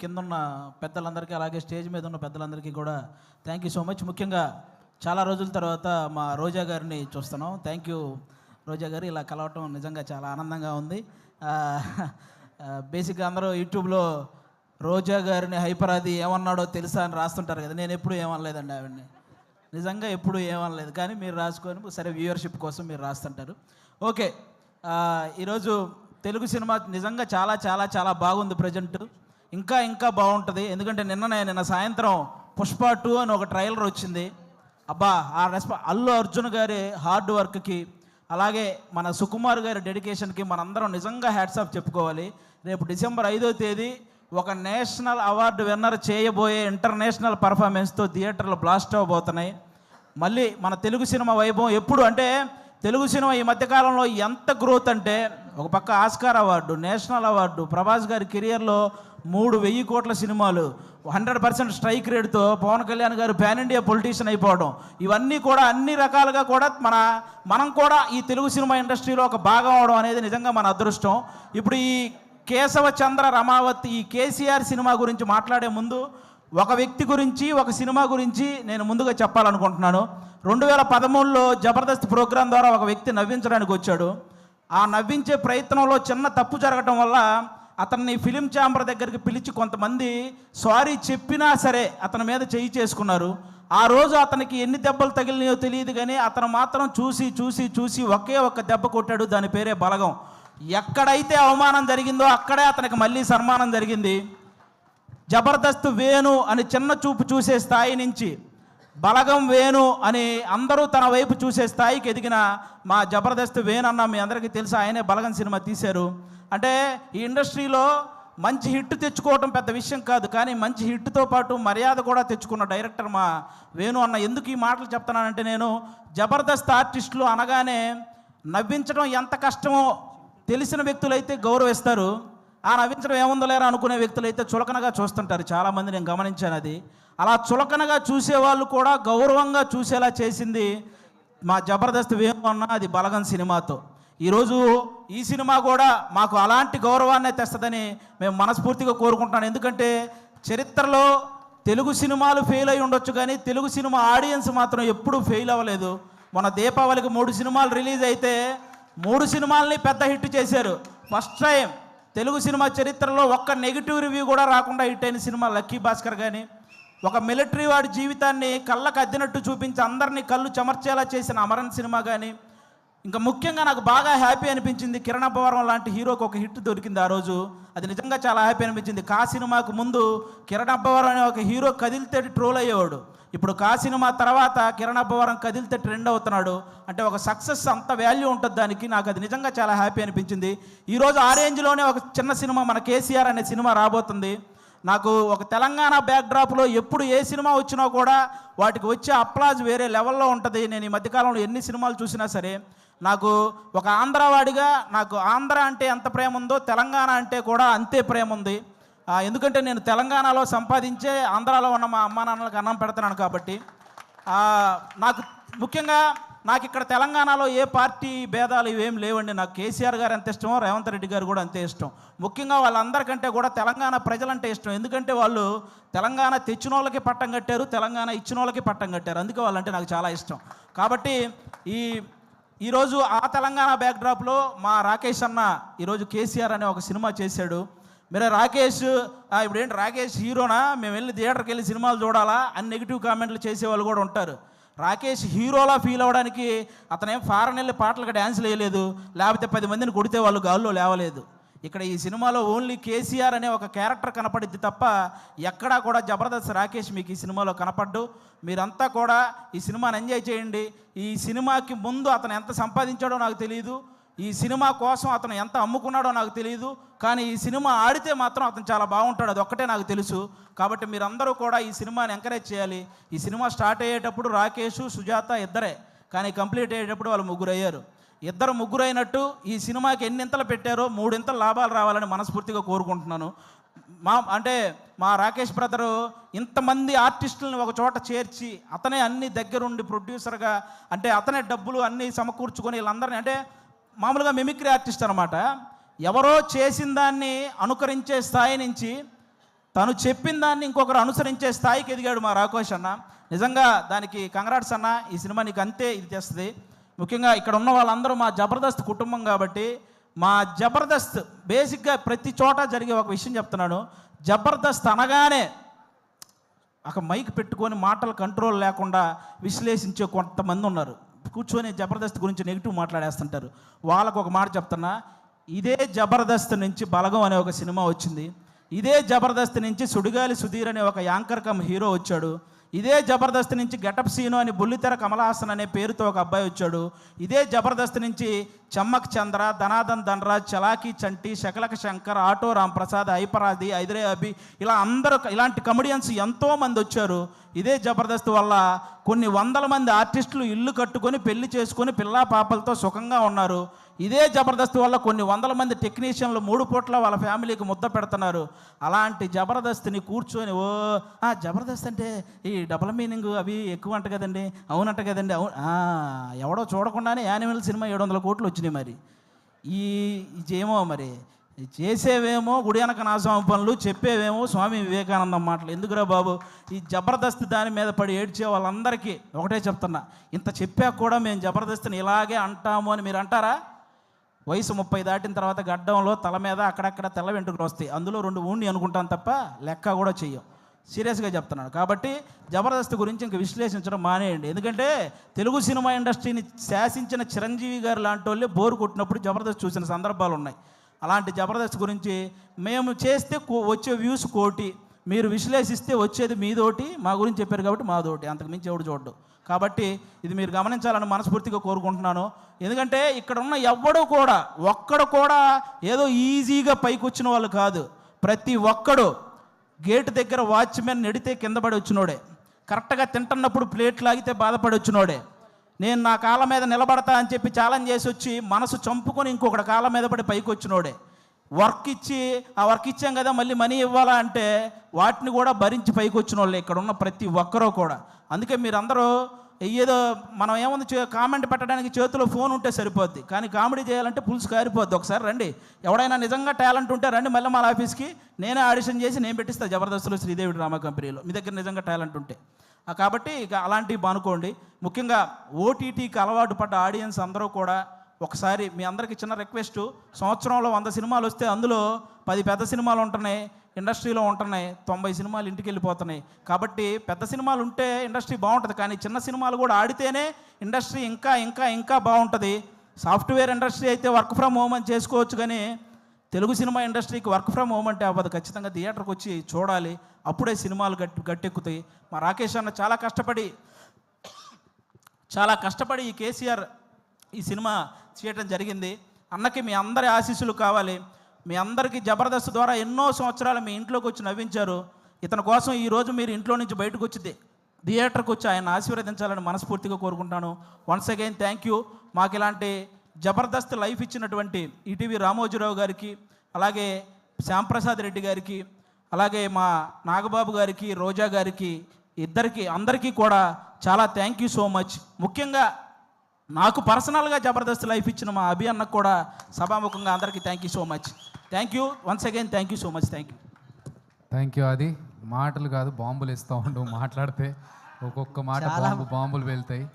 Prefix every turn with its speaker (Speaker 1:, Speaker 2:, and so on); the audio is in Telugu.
Speaker 1: కింద ఉన్న పెద్దలందరికీ అలాగే స్టేజ్ మీద ఉన్న పెద్దలందరికీ కూడా థ్యాంక్ యూ సో మచ్. ముఖ్యంగా చాలా రోజుల తర్వాత మా రోజా గారిని చూస్తున్నాం. థ్యాంక్ యూ రోజా గారు, ఇలా కలవటం నిజంగా చాలా ఆనందంగా ఉంది. బేసిక్గా అందరూ యూట్యూబ్లో రోజా గారిని హైపరాది ఏమన్నాడో తెలుసా అని రాస్తుంటారు కదా. నేను ఎప్పుడు ఏమనలేదండి ఆవిడని, నిజంగా ఎప్పుడు ఏమనలేదు. కానీ మీరు రాసుకొని సరే వ్యూవర్షిప్ కోసం మీరు రాస్తుంటారు. ఓకే, ఈరోజు తెలుగు సినిమా నిజంగా చాలా చాలా చాలా బాగుంది. ప్రజెంట్ ఇంకా ఇంకా బాగుంటుంది. ఎందుకంటే నిన్న సాయంత్రం పుష్ప 2 అని ఒక ట్రైలర్ వచ్చింది. అబ్బా, ఆ అల్లు అర్జున్ గారి హార్డ్ వర్క్కి, అలాగే మన సుకుమార్ గారి డెడికేషన్కి మనందరం నిజంగా హ్యాట్స్ ఆఫ్ చెప్పుకోవాలి. రేపు డిసెంబర్ 5వ తేదీ ఒక నేషనల్ అవార్డు విన్నర్ చేయబోయే ఇంటర్నేషనల్ పర్ఫార్మెన్స్తో థియేటర్లు బ్లాస్ట్ అవ్వబోతున్నాయి. మళ్ళీ మన తెలుగు సినిమా వైభవం ఎప్పుడు అంటే, తెలుగు సినిమా ఈ మధ్యకాలంలో ఎంత గ్రోత్ అంటే, ఒక పక్క Oscar award, national award, Prabhas గారి కెరియర్లో 3,000 కోట్ల సినిమాలు, 100% స్ట్రైక్ రేట్తో పవన్ కళ్యాణ్ గారు పాన్ ఇండియా పొలిటీషియన్ అయిపోవడం, ఇవన్నీ కూడా అన్ని రకాలుగా కూడా మనం కూడా ఈ తెలుగు సినిమా ఇండస్ట్రీలో ఒక భాగం అవడం అనేది నిజంగా మన అదృష్టం. ఇప్పుడు ఈ కేశవ చంద్ర రమావతి, ఈ కేసీఆర్ సినిమా గురించి మాట్లాడే ముందు ఒక వ్యక్తి గురించి, ఒక సినిమా గురించి నేను ముందుగా చెప్పాలనుకుంటున్నాను. 2013లో జబర్దస్త్ ప్రోగ్రాం ద్వారా ఒక వ్యక్తి నవ్వించడానికి వచ్చాడు. ఆ నవ్వించే ప్రయత్నంలో చిన్న తప్పు జరగటం వల్ల అతన్ని ఫిలిం ఛాంబర్ దగ్గరికి పిలిచి కొంతమంది సారీ చెప్పినా సరే అతని మీద చేయి చేసుకున్నారు. ఆ రోజు అతనికి ఎన్ని దెబ్బలు తగిలినాయో తెలియదు, కానీ అతను మాత్రం చూసి చూసి చూసి ఒకే ఒక్క దెబ్బ కొట్టాడు. దాని పేరే బలగం. ఎక్కడైతే అవమానం జరిగిందో అక్కడే అతనికి మళ్ళీ సన్మానం జరిగింది. జబర్దస్త్ వేణు అని చిన్న చూపు చూసే స్థాయి నుంచి బలగం వేణు అని అందరూ తన వైపు చూసే స్థాయికి ఎదిగిన మా జబర్దస్త్ వేణు అన్న మీ అందరికీ తెలుసు. ఆయనే బలగం సినిమా తీశారు. అంటే ఈ ఇండస్ట్రీలో మంచి హిట్ తెచ్చుకోవటం పెద్ద విషయం కాదు, కానీ మంచి హిట్తో పాటు మర్యాద కూడా తెచ్చుకున్న డైరెక్టర్ మా వేణు అన్న. ఎందుకు ఈ మాటలు చెప్తున్నానంటే, నేను జబర్దస్త్ ఆర్టిస్టులు అనగానే నవ్వించడం ఎంత కష్టమో తెలిసిన వ్యక్తులైతే గౌరవిస్తారు, ఆ నవ్వించడం ఏముందో లేరా అనుకునే వ్యక్తులైతే చులకనగా చూస్తుంటారు. చాలామంది నేను గమనించాను. అది అలా చులకనగా చూసేవాళ్ళు కూడా గౌరవంగా చూసేలా చేసింది మా జబర్దస్త్ వేణు అన్న, అది బలగం సినిమాతో. ఈరోజు ఈ సినిమా కూడా మాకు అలాంటి గౌరవాన్ని తెస్తుందని మేము మనస్ఫూర్తిగా కోరుకుంటున్నాను. ఎందుకంటే చరిత్రలో తెలుగు సినిమాలు ఫెయిల్ అయి ఉండొచ్చు, కానీ తెలుగు సినిమా ఆడియన్స్ మాత్రం ఎప్పుడూ ఫెయిల్ అవ్వలేదు. మన దీపావళికి 3 సినిమాలు రిలీజ్ అయితే 3 సినిమాలని పెద్ద హిట్ చేశారు. ఫస్ట్ టైం తెలుగు సినిమా చరిత్రలో ఒక్క నెగిటివ్ రివ్యూ కూడా రాకుండా హిట్ అయిన సినిమా లక్కీ భాస్కర్. కానీ ఒక మిలిటరీ వాడి జీవితాన్ని కళ్ళకు అద్దినట్టు చూపించి అందరినీ కళ్ళు చెమర్చేలా చేసిన అమరన్ సినిమా. కానీ ఇంకా ముఖ్యంగా నాకు బాగా హ్యాపీ అనిపించింది, కిరణ్ అబ్బవరం లాంటి హీరోకి ఒక హిట్ దొరికింది ఆ రోజు. అది నిజంగా చాలా హ్యాపీ అనిపించింది. కా సినిమాకు ముందు కిరణ్ అబ్బవరం అనే ఒక హీరో కదిలితే ట్రోల్ అయ్యేవాడు. ఇప్పుడు కా సినిమా తర్వాత కిరణ్ అబ్బవరం కదిలితే ట్రెండ్ అవుతున్నాడు. అంటే ఒక సక్సెస్ అంత వాల్యూ ఉంటుంది దానికి. నాకు అది నిజంగా చాలా హ్యాపీ అనిపించింది. ఈరోజు ఆ రేంజ్లోనే ఒక చిన్న సినిమా మన కేసీఆర్ అనే సినిమా రాబోతుంది. నాకు ఒక తెలంగాణ బ్యాక్డ్రాప్లో ఎప్పుడు ఏ సినిమా వచ్చినా కూడా వాటికి వచ్చే అప్లాజ్ వేరే లెవెల్లో ఉంటుంది. నేను ఈ మధ్యకాలంలో ఎన్ని సినిమాలు చూసినా సరే నాకు ఒక ఆంధ్రవాడిగా నాకు ఆంధ్ర అంటే ఎంత ప్రేమ ఉందో తెలంగాణ అంటే కూడా అంతే ప్రేమ ఉంది. ఎందుకంటే నేను తెలంగాణలో సంపాదించే ఆంధ్రాలో ఉన్న మా అమ్మా నాన్నలకు అన్నం పెడుతున్నాను కాబట్టి. నాకు ముఖ్యంగా నాకు ఇక్కడ తెలంగాణలో ఏ పార్టీ భేదాలు ఇవేం లేవండి. నాకు కేసీఆర్ గారు ఎంత ఇష్టమో రేవంత్ రెడ్డి గారు కూడా అంతే ఇష్టం. ముఖ్యంగా వాళ్ళందరికంటే కూడా తెలంగాణ ప్రజలంటే ఇష్టం. ఎందుకంటే వాళ్ళు తెలంగాణ తెచ్చిన వాళ్ళకి పట్టం కట్టారు, తెలంగాణ ఇచ్చిన వాళ్ళకి పట్టం కట్టారు. అందుకే వాళ్ళంటే నాకు చాలా ఇష్టం. కాబట్టి ఈరోజు ఆ తెలంగాణ బ్యాక్డ్రాప్లో మా రాకేష్ అన్న ఈరోజు కేసీఆర్ అనే ఒక సినిమా చేశాడు. మీరే రాకేష్ ఇప్పుడు ఏంటి రాకేష్ హీరోనా, మేము వెళ్ళి థియేటర్కి వెళ్ళి సినిమాలు చూడాలా అని నెగిటివ్ కామెంట్లు చేసేవాళ్ళు కూడా ఉంటారు. రాకేష్ హీరోలా ఫీల్ అవ్వడానికి అతనేం ఫారెన్ వెళ్ళి పాటలకు డ్యాన్స్లు వేయలేదు, లేకపోతే 10 మందిని కొడితే వాళ్ళు గాల్లో లేవలేదు. ఇక్కడ ఈ సినిమాలో ఓన్లీ కేసీఆర్ అనే ఒక క్యారెక్టర్ కనపడిద్ది తప్ప ఎక్కడా కూడా జబర్దస్త్ రాకేష్ మీకు ఈ సినిమాలో కనపడ్డు. మీరంతా కూడా ఈ సినిమాని ఎంజాయ్ చేయండి. ఈ సినిమాకి ముందు అతను ఎంత సంపాదించాడో నాకు తెలియదు, ఈ సినిమా కోసం అతను ఎంత అమ్ముకున్నాడో నాకు తెలియదు, కానీ ఈ సినిమా ఆడితే మాత్రం అతను చాలా బాగుంటాడు, అది ఒక్కటే నాకు తెలుసు. కాబట్టి మీరందరూ కూడా ఈ సినిమాని ఎంకరేజ్ చేయాలి. ఈ సినిమా స్టార్ట్ అయ్యేటప్పుడు రాకేష్, సుజాత ఇద్దరే, కానీ కంప్లీట్ అయ్యేటప్పుడు వాళ్ళు 3 అయ్యారు. 2 అయినట్టు ఈ సినిమాకి ఎన్నింతలు పెట్టారో 3 ఇంతలు లాభాలు రావాలని మనస్ఫూర్తిగా కోరుకుంటున్నాను. మా రాకేష్ బ్రదరు ఇంతమంది ఆర్టిస్టులను ఒక చోట చేర్చి అతనే అన్ని దగ్గరుండి ప్రొడ్యూసర్గా, అంటే అతనే డబ్బులు అన్నీ సమకూర్చుకొని వీళ్ళందరినీ, అంటే మామూలుగా మిమిక్రీ ఆర్టిస్ట్ అనమాట. ఎవరో చేసిన దాన్ని అనుకరించే స్థాయి నుంచి తను చెప్పిన దాన్ని ఇంకొకరు అనుసరించే స్థాయికి ఎదిగాడు మా రాకోష్ అన్న. నిజంగా దానికి కంగ్రాట్స్ అన్న. ఈ సినిమా నీకు అంతే ఇది చేస్తుంది. ముఖ్యంగా ఇక్కడ ఉన్న వాళ్ళందరూ మా జబర్దస్త్ కుటుంబం కాబట్టి, మా జబర్దస్త్ బేసిక్గా ప్రతి చోట జరిగే ఒక విషయం చెప్తున్నాను. జబర్దస్త్ అనగానే ఒక మైక్ పెట్టుకొని మాటలు కంట్రోల్ లేకుండా విశ్లేషించే కొంతమంది ఉన్నారు. కూర్చొని జబర్దస్త్ గురించి నెగిటివ్ మాట్లాడేస్తుంటారు. వాళ్ళకు ఒక మాట చెప్తున్నా, ఇదే జబర్దస్త్ నుంచి బలగం అనే ఒక సినిమా వచ్చింది. ఇదే జబర్దస్త్ నుంచి సుడిగాలి సుధీర్ అనే ఒక యాంకర్ కమ్ హీరో వచ్చాడు. ఇదే జబర్దస్త్ నుంచి గెటప్ సీను అని బుల్లితెర కమలాసన్ అనే పేరుతో ఒక అబ్బాయి వచ్చాడు. ఇదే జబర్దస్త్ నుంచి చమ్మక్ చంద్ర, ధనాదన్ ధనరాజ్, చలాకీ చంటి, శకలక శంకర్, ఆటో రాంప్రసాద్, హైపరాది, ఐదరే అభి, ఇలా అందరూ ఇలాంటి కమెడియన్స్ ఎంతోమంది వచ్చారు. ఇదే జబర్దస్త్ వల్ల కొన్ని వందల మంది ఆర్టిస్టులు ఇల్లు కట్టుకొని పెళ్లి చేసుకొని పిల్లా పాపలతో సుఖంగా ఉన్నారు. ఇదే జబర్దస్త్ వల్ల కొన్ని వందల మంది టెక్నీషియన్లు 3 పూట్ల వాళ్ళ ఫ్యామిలీకి ముద్ద పెడుతున్నారు. అలాంటి జబర్దస్త్ని కూర్చొని జబర్దస్త్ అంటే ఈ డబుల్ మీనింగ్ అవి ఎక్కువ అంట కదండి, అవునంట కదండి, అవును ఎవడో చూడకుండానే యానిమల్ సినిమా 700 కోట్లు వచ్చినాయి. మరి ఇదేమో మరి చేసేవేమో గుడి వెనక నాశనం పనులు, చెప్పేవేమో స్వామి వివేకానందం మాటలు. ఎందుకురా బాబు, ఈ జబర్దస్త్ దాని మీద పడి ఏడ్చే వాళ్ళందరికీ ఒకటే చెప్తున్నా, ఇంత చెప్పాక కూడా మేము జబర్దస్త్ని ఇలాగే అంటాము అని మీరు అంటారా? వయసు 30 దాటిన తర్వాత గడ్డంలో తల మీద అక్కడక్కడ తెల్ల వెంట్రుకలు వస్తాయి. అందులో 2 ఊండి అనుకుంటాం తప్ప లెక్క కూడా చెయ్యం. సీరియస్గా చెప్తున్నాను. కాబట్టి జబర్దస్త్ గురించి ఇంక విశ్లేషించడం మానేయండి. ఎందుకంటే తెలుగు సినిమా ఇండస్ట్రీని శాసించిన చిరంజీవి గారు లాంటి వాళ్ళే బోరు కొట్టినప్పుడు జబర్దస్త్ చూసిన సందర్భాలు ఉన్నాయి. అలాంటి జబర్దస్త్ గురించి మేము చేస్తే వచ్చే వ్యూస్ 1 కోటి, మీరు విశ్లేషిస్తే వచ్చేది మీదోటి. మా గురించి చెప్పారు కాబట్టి మాదోటి, అంతకుమించి ఎవడు చూడ్డు. కాబట్టి ఇది మీరు గమనించాలని మనస్ఫూర్తిగా కోరుకుంటున్నాను. ఎందుకంటే ఇక్కడ ఉన్న ఒక్కడు కూడా ఏదో ఈజీగా పైకి వచ్చిన వాళ్ళు కాదు. ప్రతి ఒక్కడు గేటు దగ్గర వాచ్మెన్ నెడితే కింద పడి వచ్చినోడే, కరెక్ట్గా తింటున్నప్పుడు ప్లేట్ లాగితే బాధపడి వచ్చినోడే, నేను నా కాళ్ళ మీద నిలబడతా అని చెప్పి ఛాలెంజ్ చేసి వచ్చి మనసు చంపుకొని ఇంకొకటి కాళ్ళ మీద పడి పైకి వచ్చినోడే, వర్క్ ఇచ్చి ఆ వర్క్ ఇచ్చాం కదా మళ్ళీ మనీ ఇవ్వాలా అంటే వాటిని కూడా భరించి పైకి వచ్చిన వాళ్ళే ఇక్కడ ఉన్న ప్రతి ఒక్కరూ కూడా. అందుకే మీరందరూ ఏదో మనం ఏముంది కామెంట్ పెట్టడానికి చేతిలో ఫోన్ ఉంటే సరిపోద్ది, కానీ కామెడీ చేయాలంటే పులుసు కారిపోద్ది. ఒకసారి రండి, ఎవడైనా నిజంగా టాలెంట్ ఉంటే రండి మళ్ళీ మా ఆఫీస్కి, నేనే ఆడిషన్ చేసి నేను పెట్టిస్తాను జబర్దస్త్లో శ్రీదేవి డ్రామా కంపెనీలో, మీ దగ్గర నిజంగా టాలెంట్ ఉంటే. కాబట్టి ఇక అలాంటివి బానుకోండి. ముఖ్యంగా ఓటీటీకి అలవాటు పడ్డ ఆడియన్స్ అందరూ కూడా ఒకసారి మీ అందరికీ చిన్న రిక్వెస్ట్, సంవత్సరంలో 100 సినిమాలు వస్తే అందులో 10 పెద్ద సినిమాలు ఉంటున్నాయి, ఇండస్ట్రీలో ఉంటున్నాయి, 90 సినిమాలు ఇంటికి వెళ్ళిపోతున్నాయి. కాబట్టి పెద్ద సినిమాలు ఉంటే ఇండస్ట్రీ బాగుంటుంది, కానీ చిన్న సినిమాలు కూడా ఆడితేనే ఇండస్ట్రీ ఇంకా ఇంకా ఇంకా బాగుంటుంది. సాఫ్ట్వేర్ ఇండస్ట్రీ అయితే వర్క్ ఫ్రమ్ హోమ్ అని చేసుకోవచ్చు, కానీ తెలుగు సినిమా ఇండస్ట్రీకి వర్క్ ఫ్రమ్ హోమ్ అంటే అవ్వదు. ఖచ్చితంగా థియేటర్కి వచ్చి చూడాలి, అప్పుడే సినిమాలు గట్టెక్కుతాయి. మా రాకేష్ అన్న చాలా కష్టపడి ఈ కేసీఆర్ ఈ సినిమా చేయటం జరిగింది. అన్నకి మీ అందరి ఆశీస్సులు కావాలి. మీ అందరికీ జబర్దస్త్ ద్వారా ఎన్నో సంవత్సరాలు మీ ఇంట్లోకి వచ్చి నవ్వించారు. ఇతని కోసం ఈరోజు మీరు ఇంట్లో నుంచి బయటకు వచ్చి థియేటర్కి వచ్చి ఆయన ఆశీర్వదించాలని మనస్ఫూర్తిగా కోరుకుంటాను. Once again thank you. మాకు ఇలాంటి జబర్దస్త్ లైఫ్ ఇచ్చినటువంటి ఈటీవీ రామోజీరావు గారికి, అలాగే శ్యాంప్రసాద్ రెడ్డి గారికి, అలాగే మా నాగబాబు గారికి, రోజా గారికి, అందరికీ కూడా చాలా థ్యాంక్ యూ సో మచ్. ముఖ్యంగా నాకు పర్సనల్గా జబర్దస్త్ లైఫ్ ఇచ్చిన మా అభి అన్నకు కూడా సభాముఖంగా అందరికీ thank you so much. Thank you once again, thank you so much.
Speaker 2: Thank you. అది మాటలు కాదు, బాంబులు ఇస్తూ ఉండు. మాట్లాడితే ఒక్కొక్క మాట బాంబులు వెళ్తాయి.